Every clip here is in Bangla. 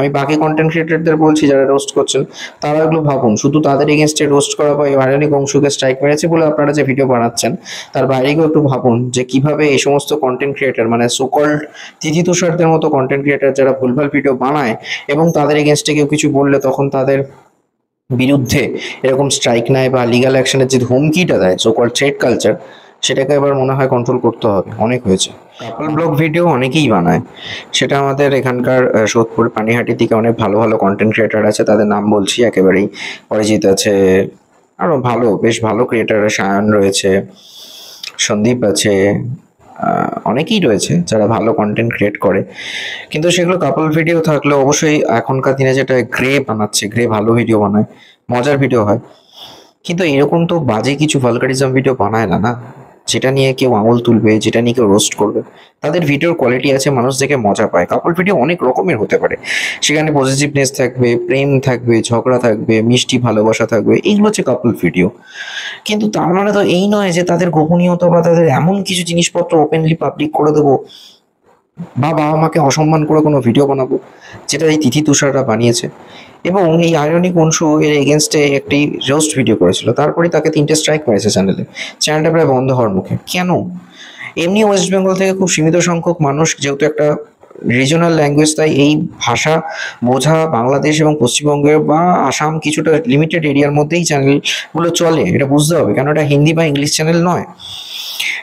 আমি বাকি কন্টেন্ট ক্রিয়েটরদের বলছি যারা রোস্ট করছেন, তারা এগুলো ভাবুন। শুধু তাদের এগেনস্টে রোস্ট করা বা আয়রনিক অংশকে স্ট্রাইক মেরেছে বলে আপনারা যে ভিডিও বানাচ্ছেন, তার বাইরেও একটু ভাবুন যে কিভাবে এই সমস্ত কন্টেন্ট ক্রিয়েটর, মানে সোকল্ড তিথি তুষারদের মতো কন্টেন্ট ক্রিয়েটর যারা ভুলভাল ভিডিও বানায় এবং তাদের এগেনস্টে কেউ কিছু বললে তখন তাদের বিরুদ্ধে এরকম স্ট্রাইক নেয় বা লিগাল অ্যাকশনের যে হুমকিটা দেয়, সোকল্ড থ্রেড কালচার, সেটাকে এবার মনে হয় কন্ট্রোল করতে হবে। অনেক হয়েছে। কাপল ব্লগ ভিডিও অনেকেই বানায়, সেটা আমাদের এখানকার সোদপুর পানিহাটির দিকে অনেক ভালো ভালো কন্টেন্ট ক্রিয়েটার আছে, তাদের নাম বলছি একেবারেই। অরিজিৎ আছে, আরও ভালো বেশ ভালো ক্রিয়েটার, সায়ন রয়েছে, সন্দীপ আছে, অনেকেই রয়েছে যারা ভালো কন্টেন্ট ক্রিয়েট করে। কিন্তু সেগুলো কাপল ভিডিও থাকলে অবশ্যই এখনকার দিনে যেটা গ্রে বানাচ্ছে, গ্রে ভালো ভিডিও বানায়, মজার ভিডিও হয়। কিন্তু এরকম তো বাজে কিছু ভালগারিজম ভিডিও বানায় না, না যেটা নিয়ে কেউ আঙুল তুলবে, যেটা নিয়ে কেউ রোস্ট করবে। তাদের ভিডিওর কোয়ালিটি আছে, মানুষ দেখে মজা পায়। কাপল ভিডিও অনেক রকমের হতে পারে, সেখানে পজিটিভনেস থাকবে, প্রেম থাকবে, ঝগড়া থাকবে, মিষ্টি ভালোবাসা থাকবে, এইগুলো হচ্ছে কাপল ভিডিও। কিন্তু তার মানে তো এই নয় যে তাদের গোপনীয়তা বা তাদের এমন কিছু জিনিসপত্র ওপেনলি পাবলিক করে দেবো বা বাবা মাকে অসম্মান করে কোনো ভিডিও বানাবো, যেটা এই তিথি তুষাররা বানিয়েছে। এবং এই আয়রনিক অংশু এর এগেনস্টে একটি রোস্ট ভিডিও করেছিল, তারপরে তাকে 3টে স্ট্রাইক মেরেছে চ্যানেলটা প্রায় বন্ধ হওয়ার মুখে। কেন? এমনি ওয়েস্ট বেঙ্গল থেকে খুব সীমিত সংখ্যক মানুষ, যেহেতু একটা রিজনাল ল্যাঙ্গুয়েজ, তাই এই ভাষা বোঝা বাংলাদেশ এবং পশ্চিমবঙ্গে বা আসাম কিছুটা লিমিটেড এরিয়ার মধ্যেই চ্যানেলগুলো চলে, এটা বুঝতে হবে, কেন এটা হিন্দি বা ইংলিশ চ্যানেল নয়।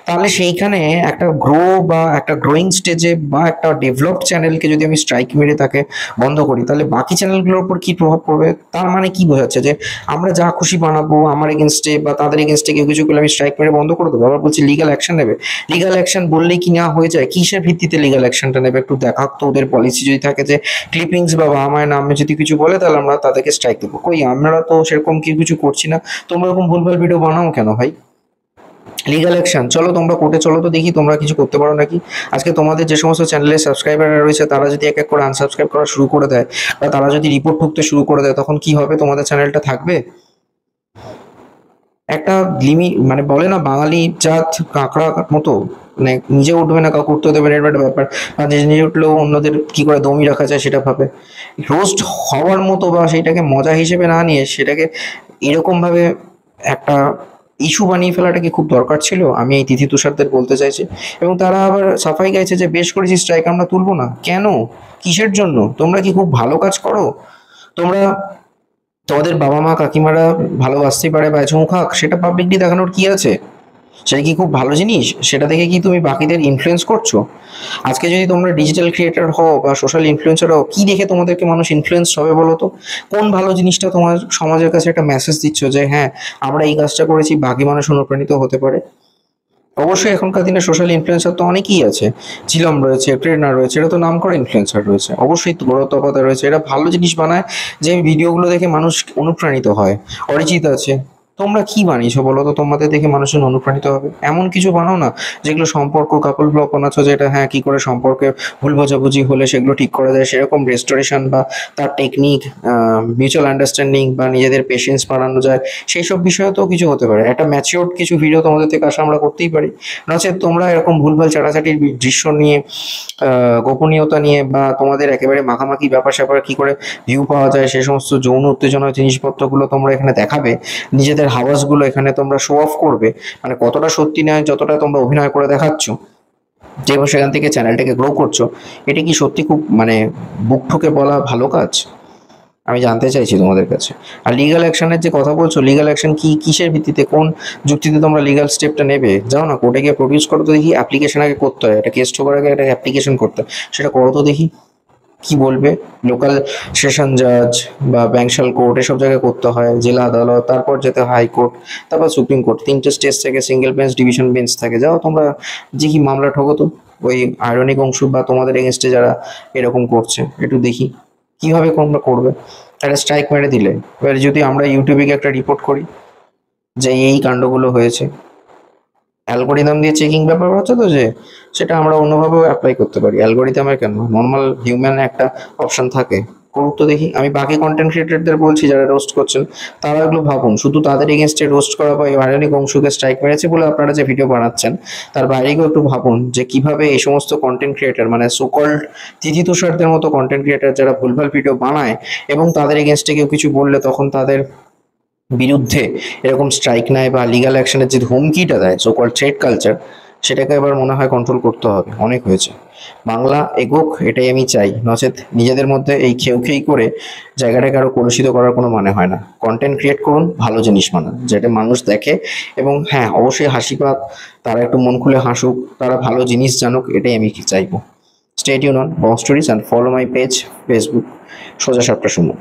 তাহলে সেইখানে একটা গ্রো বা একটা গ্রোয়িং স্টেজে বা একটা ডেভেলপড চ্যানেলকে যদি আমি স্ট্রাইক মেরে তাকে বন্ধ করি, তাহলে বাকি চ্যানেলগুলোর উপর কি প্রভাব পড়বে? তার মানে কি বোঝাচ্ছে যে আমরা যা খুশি বানাবো, আমার এগেনস্টে বা তাদের এগেনস্টে কেউ কিছু করলে আমি স্ট্রাইক মেরে বন্ধ করে দেবো? আবার বলছি লিগাল অ্যাকশন নেবে। লিগাল অ্যাকশন বললেই কি নেওয়া হয়ে যায়? কিসের ভিত্তিতে লিগাল অ্যাকশনটা নেবে? একটু দেখাক তো ওদের পলিসি যদি থাকে যে ক্লিপিংস বা বাবা মায়ের নামে যদি কিছু বলে তাহলে আমরা তাদেরকে স্ট্রাইক দেবো। কই, আমরা তো সেরকম কিছু করছি না। তোমরা এরকম ভুলভাল ভিডিও বানাও কেন ভাই? লিগাল অ্যাকশন, চলো তোমরা কোর্টে চলো তো দেখি তোমরা কিছু করতে পারো নাকি। আজকে তোমাদের যে সমস্ত চ্যানেলের সাবস্ক্রাইবাররা রয়েছে তারা যদি এক এক করে আনসাবস্ক্রাইব করা শুরু করে দেয় বা তারা যদি রিপোর্ট ঠুকতে শুরু করে দেয়, তখন কি হবে? তোমাদের চ্যানেলটা থাকবে? একটা লিমিট, মানে বলে না বাঙালি জাত কাঁকড়া মতো, মানে নিজে উঠবে না কাউকে উঠতে দেবে না, এর একটা ব্যাপার। আর নিজে নিজে উঠলেও অন্যদের কি করে দমই রাখা যায় সেটা ভাবে। রোস্ট হওয়ার মতো বা সেটাকে মজা হিসেবে না নিয়ে সেটাকে এরকম ভাবে একটা ইস্যু বানিয়ে ফেলাটা কি খুব দরকার ছিল? আমি এই তিথি তুষারদের বলতে চাইছি। এবং তারা আবার সাফাই গাইছে যে বেশ করেছি স্ট্রাইক আমরা তুলবো না। কেন? কিসের জন্য? তোমরা কি খুব ভালো কাজ করো? তোমরা তোমাদের বাবা মা কাকিমারা ভালোবাসতেই পারে বা চুমু খাক, সেটা পাবলিকলি দেখানোর কি আছে? সেটা কি খুব ভালো জিনিস? সেটা দেখে কি তুমি বাকিদের ইনফ্লুয়েন্স করছো? আজকে যদি তোমরা ডিজিটাল ক্রিয়েটর হও বা সোশ্যাল ইনফ্লুয়েন্সার হও, কি দেখে তোমাদেরকে মানুষ ইনফ্লুয়েন্স হবে বলো তো? কোন ভালো জিনিসটা তোমার সমাজের কাছে একটা মেসেজ দিচ্ছ যে হ্যাঁ আমরা এই কাজটা করেছি, বাকি মানুষ অনুপ্রাণিত হতে পারে? অবশ্যই এখনকার দিনে সোশ্যাল ইনফ্লুয়েন্সার তো অনেকেই আছে, ঝিলম রয়েছে, প্রেরণা রয়েছে, এরা তো নাম করা ইনফ্লুয়েন্সার রয়েছে। অবশ্যই গৌরব রয়েছে, এরা ভালো জিনিস বানায় যে ভিডিওগুলো দেখে মানুষ অনুপ্রাণিত হয়। অরিজিৎ আছে। তোমরা কি বানিয়েছো বলো তো তোমাদের দেখে মানুষজন অনুপ্রাণিত হবে? এমন কিছু বানাও না যেগুলো সম্পর্ক, কাপল ব্লগ বানাচ্ছ যেটা হ্যাঁ কি করে সম্পর্কে ভুল বোঝাবুঝি হলে সেগুলো ঠিক করা যায়, সেরকম রেস্টোরেশন বা তার টেকনিক, মিউচুয়াল আন্ডারস্ট্যান্ডিং বা নিজেদের পেশেন্স বাড়ানো যায়, সেই সব বিষয়েও তো কিছু হতে পারে। একটা ম্যাচিওর কিছু ভিডিও তোমাদের থেকে আসা আমরা করতেই পারি। নচেৎ তোমরা এরকম ভুলভাল চাটাচাটির দৃশ্য নিয়ে, গোপনীয়তা নিয়ে বা তোমাদের একেবারে মাখামাখি ব্যাপার স্যাপার কি করে ভিউ পাওয়া যায় সেই সমস্ত যৌন উত্তেজনার জিনিসপত্রগুলো তোমরা এখানে দেখাবে, নিজেদের হাওয়াসগুলো এখানে তোমরা শো অফ করবে, মানে কতটা সত্যি নয় যতটা তোমরা অভিনয় করে দেখাচ্ছ, যে সেখান থেকে চ্যানেলটাকে গ্রো করছো। এটা কি সত্যি খুব মানে বুক ঠুকে বলা ভালো কাজ? আমি জানতে চাইছি তোমাদের কাছে। আর লিগাল অ্যাকশনের যে কথা বলছো, লিগাল অ্যাকশন কি, কিসের ভিত্তিতে, কোন যুক্তিতে তোমরা লিগাল স্টেপটা নেবে? যাও না কোর্টে গিয়ে প্রডিউস করো তো দেখি। অ্যাপ্লিকেশন আগে করতে হয়, একটা কেস ঠোকার আগে একটা অ্যাপ্লিকেশন করতে হয়, সেটা করো তো দেখি। কি বলবে? লোকাল সেশন জাজ বা ব্যাংশাল কোর্ট এসব জায়গায় করতে হয়, জেলা আদালত, তারপর যেতে হয় হাইকোর্ট, তারপর সুপ্রিম কোর্ট, 3টে স্টেজ থেকে সিঙ্গেল বেঞ্চ, ডিভিশন বেঞ্চ থাকে। যাও তোমরা যে কি মামলা ঠকো তো ওই আয়রনিক অংশ বা তোমাদের এগেনস্টে যারা এরকম করছে, একটু দেখি কিভাবে তোমরা করবে। একটা স্ট্রাইক মেরে দিলে এবার যদি আমরা ইউটিউবে একটা রিপোর্ট করি যে এই কাণ্ডগুলো হয়েছে, অ্যালগোরিদম দিয়ে চেকিং ব্যাপার হচ্ছে তো, যে সেটা আমরা অন্যভাবেও অ্যাপ্লাই করতে পারি। অ্যালগোরিদমের কেন, নর্মাল হিউম্যান একটা অপশন থাকে, করুক তো দেখি। আমি বাকি কন্টেন্ট ক্রিয়েটরদের বলছি যারা রোস্ট করছেন, তারা এগুলো ভাবুন। শুধু তাদের এগেনস্টে রোস্ট করা বা ভাইরালি অংশকে স্ট্রাইক মেরেছে বলে আপনারা যে ভিডিও বানাচ্ছেন, তার বাইরে গিয়েও একটু ভাবুন যে কিভাবে এই সমস্ত কন্টেন্ট ক্রিয়েটর, মানে সোকল্ড তিথি তুষারদের মতো কন্টেন্ট ক্রিয়েটর যারা ভুলভাল ভিডিও বানায় এবং তাদের এগেনস্টে কেউ কিছু বললে তখন তাদের বিরুদ্ধে এরকম স্ট্রাইক নেয় বা লিগ্যাল অ্যাকশনের যে হুমকিটা দেয়, সোকল থ্রেট কালচার, সেটাকে এবার মনে হয় কন্ট্রোল করতে হবে। অনেক হয়েছে, বাংলা এগোক এটাই আমি চাই। নচেত নিজেদের মধ্যে এই খেই করে জায়গাটাকে আরো কলুষিত করার কোনো মানে হয় না। কন্টেন্ট ক্রিয়েট করুন, ভালো জিনিস বানান যেটা মানুষ দেখে, এবং হ্যাঁ অবশ্যই হাসি পাক, তারা একটু মন খুলে হাসুক, তারা ভালো জিনিস জানুক, এটাই আমি চাইবো। Stay tune on Bong stories and follow my page Facebook সোজা সাপটা সুমন।